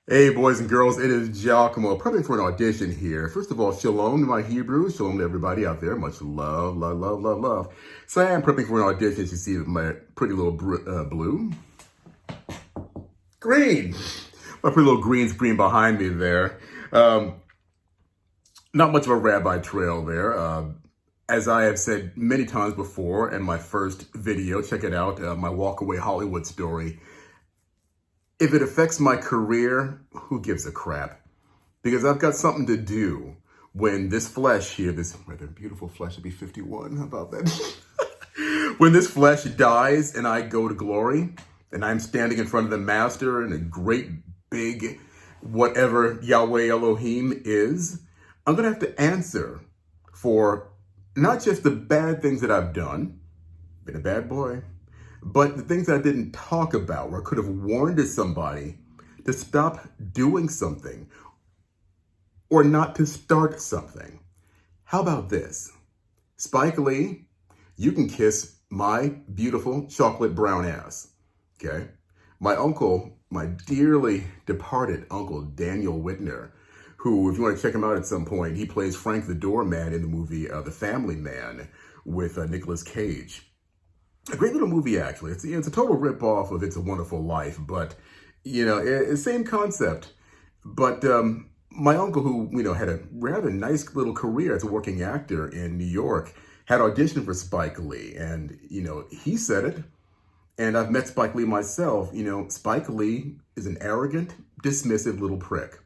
Hey, boys and girls, it is Giacomo, prepping for an audition here. First of all, shalom to my Hebrews, shalom to everybody out there. Much love, love, love, love, love. So I am prepping for an audition, as you see my pretty little blue. Green! My pretty little green screen behind me there. Not much of a rabbi trail there. As I have said many times before in my first video, check it out, my Walkaway Hollywood story. If it affects my career, who gives a crap? Because I've got something to do when this flesh here, this rather beautiful flesh, will be 51, how about that? When this flesh dies and I go to glory, and I'm standing in front of the master in a great big whatever Yahweh Elohim is, I'm going to have to answer for not just the bad things that I've done, been a bad boy, but the things I didn't talk about, where I could have warned somebody to stop doing something or not to start something. How about this? Spike Lee, you can kiss my beautiful chocolate brown ass, okay? My uncle, my dearly departed uncle, Daniel Whitner, who, if you want to check him out at some point, he plays Frank the Doorman in the movie The Family Man with Nicolas Cage. A great little movie, actually. It's a total rip-off of It's a Wonderful Life, but, same concept. But my uncle, who, had a rather nice little career as a working actor in New York, had auditioned for Spike Lee. And, he said it, and I've met Spike Lee myself. Spike Lee is an arrogant, dismissive little prick,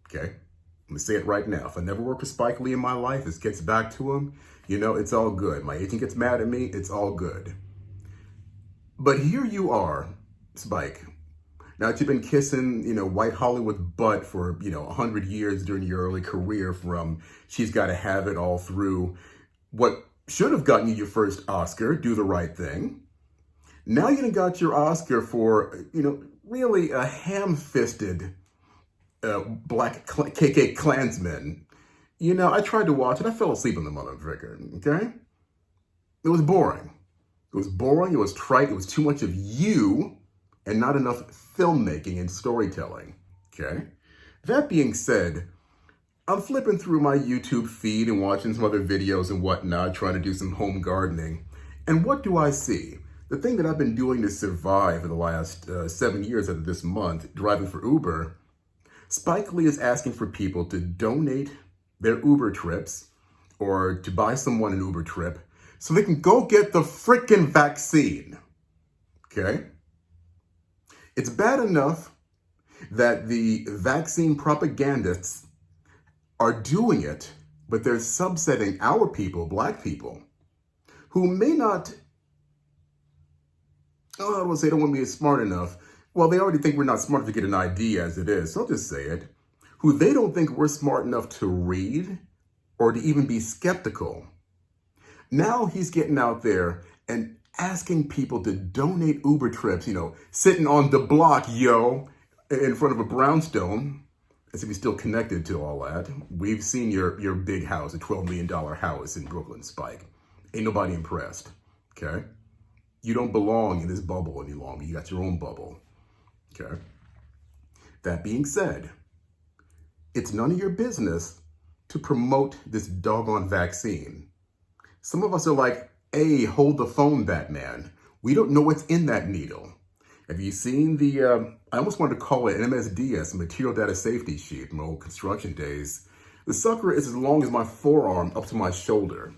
okay? I'm gonna say it right now. If I never worked with Spike Lee in my life, this gets back to him, it's all good. My agent gets mad at me, it's all good. But here you are, Spike. Now that you've been kissing, white Hollywood butt for, 100 years during your early career, from She's Gotta Have It all through what should have gotten you your first Oscar, Do the Right Thing. Now you got your Oscar for, really a ham-fisted black KK Klansman. I tried to watch it. I fell asleep on the motherfucker, okay? It was boring. It was boring, it was trite, it was too much of you and not enough filmmaking and storytelling, okay? That being said, I'm flipping through my YouTube feed and watching some other videos and whatnot, trying to do some home gardening. And what do I see? The thing that I've been doing to survive for the last 7 years out of this month, driving for Uber, Spike Lee is asking for people to donate their Uber trips or to buy someone an Uber trip so they can go get the frickin' vaccine, okay? It's bad enough that the vaccine propagandists are doing it, but they're subsetting our people, black people, who may not, I don't want to be smart enough. Well, they already think we're not smart enough to get an ID as it is, so I'll just say it. Who they don't think we're smart enough to read or to even be skeptical. Now he's getting out there and asking people to donate Uber trips, sitting on the block, in front of a brownstone, as if he's still connected to all that. We've seen your big house, a $12 million house in Brooklyn, Spike. Ain't nobody impressed, okay? You don't belong in this bubble any longer. You got your own bubble, okay? That being said, it's none of your business to promote this doggone vaccine. Some of us are like, hey, hold the phone, Batman. We don't know what's in that needle. Have you seen the, I almost wanted to call it an MSDS, Material Data Safety Sheet, from my old construction days. The sucker is as long as my forearm up to my shoulder,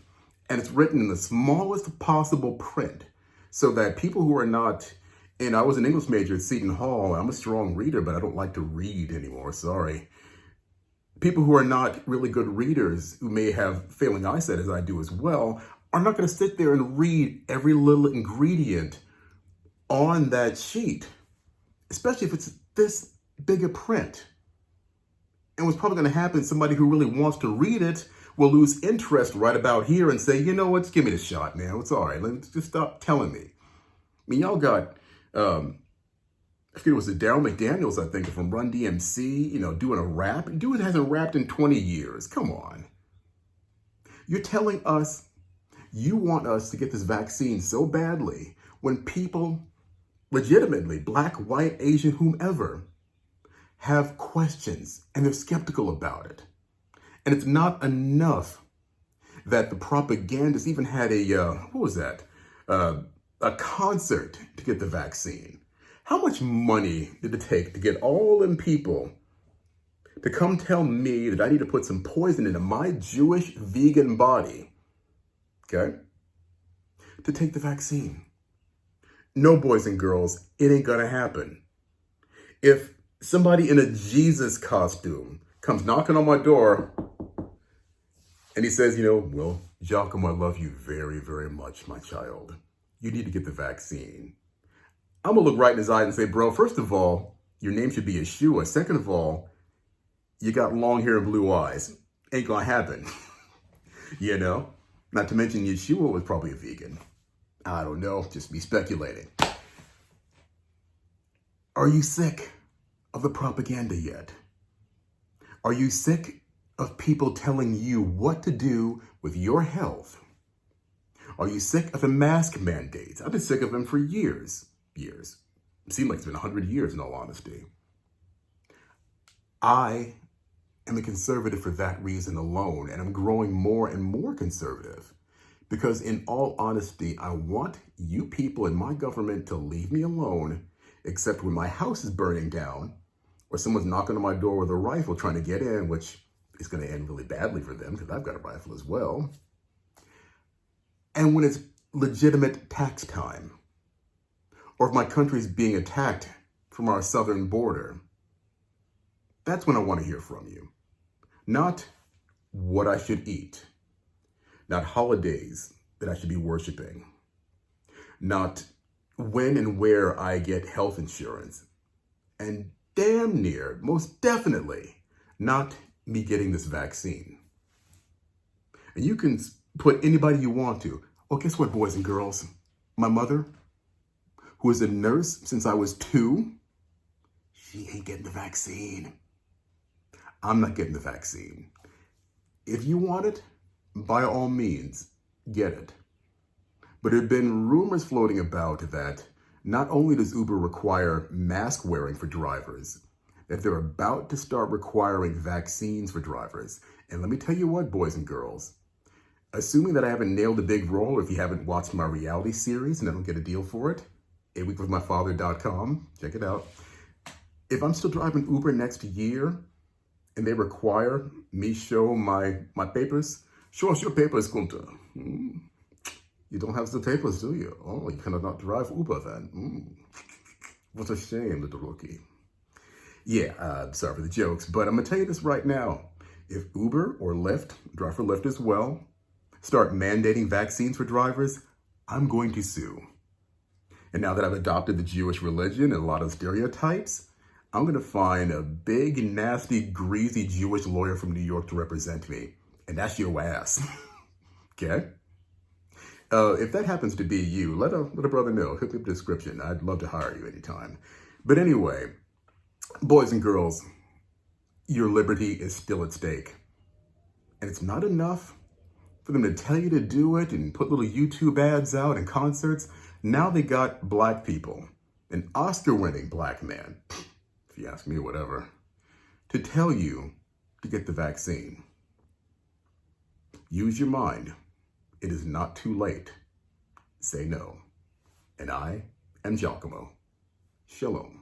and it's written in the smallest possible print so that people who are not, and I was an English major at Seton Hall, I'm a strong reader, but I don't like to read anymore, sorry. People who are not really good readers, who may have failing eyesight as I do as well, are not going to sit there and read every little ingredient on that sheet, especially if it's this big a print. And what's probably going to happen, somebody who really wants to read it will lose interest right about here and say, you know what, just give me the shot, man. It's all right. Let's just stop telling me. I mean, y'all got, I forget it was Daryl McDaniels, I think, from Run DMC, doing a rap. Dude hasn't rapped in 20 years. Come on. You're telling us you want us to get this vaccine so badly when people, legitimately, black, white, Asian, whomever, have questions and they're skeptical about it. And it's not enough that the propagandists even had a concert to get the vaccine. How much money did it take to get all them people to come tell me that I need to put some poison into my Jewish vegan body, okay, to take the vaccine? No, boys and girls, it ain't gonna happen. If somebody in a Jesus costume comes knocking on my door and he says, well, Giacomo, I love you very, very much, my child. You need to get the vaccine. I'm gonna look right in his eyes and say, bro, first of all, your name should be Yeshua. Second of all, you got long hair and blue eyes. Ain't gonna happen. Not to mention Yeshua was probably a vegan. I don't know, just me speculating. Are you sick of the propaganda yet? Are you sick of people telling you what to do with your health? Are you sick of the mask mandates? I've been sick of them for years. It seems like it's been 100 years in all honesty. I am a conservative for that reason alone, and I'm growing more and more conservative because in all honesty, I want you people in my government to leave me alone, except when my house is burning down or someone's knocking on my door with a rifle trying to get in, which is going to end really badly for them because I've got a rifle as well. And when it's legitimate tax time, or if my country's being attacked from our southern border, that's when I want to hear from you. Not what I should eat, not holidays that I should be worshiping, not when and where I get health insurance, and damn near, most definitely, not me getting this vaccine. And you can put anybody you want to. Oh, guess what, boys and girls? My mother, who is a nurse since I was 2, she ain't getting the vaccine. I'm not getting the vaccine. If you want it, by all means, get it. But there have been rumors floating about that not only does Uber require mask wearing for drivers, that they're about to start requiring vaccines for drivers. And let me tell you what, boys and girls, assuming that I haven't nailed a big role, or if you haven't watched my reality series and I don't get a deal for it, aweekwithmyfather.com, check it out. If I'm still driving Uber next year and they require me show my papers, show us your papers, Gunther. You don't have the papers, do you? Oh, you cannot not drive Uber then. What a shame, little rookie. Yeah, sorry for the jokes, but I'm gonna tell you this right now. If Uber or Lyft, drive for Lyft as well, start mandating vaccines for drivers, I'm going to sue. And now that I've adopted the Jewish religion and a lot of stereotypes, I'm gonna find a big, nasty, greasy Jewish lawyer from New York to represent me. And that's your ass, okay? If that happens to be you, let a brother know. Hit me up the description. I'd love to hire you anytime. But anyway, boys and girls, your liberty is still at stake. And it's not enough for them to tell you to do it and put little YouTube ads out and concerts. Now they got black people, an Oscar-winning black man, if you ask me, whatever, to tell you to get the vaccine. Use your mind. It is not too late. Say no. And I am Giacomo. Shalom.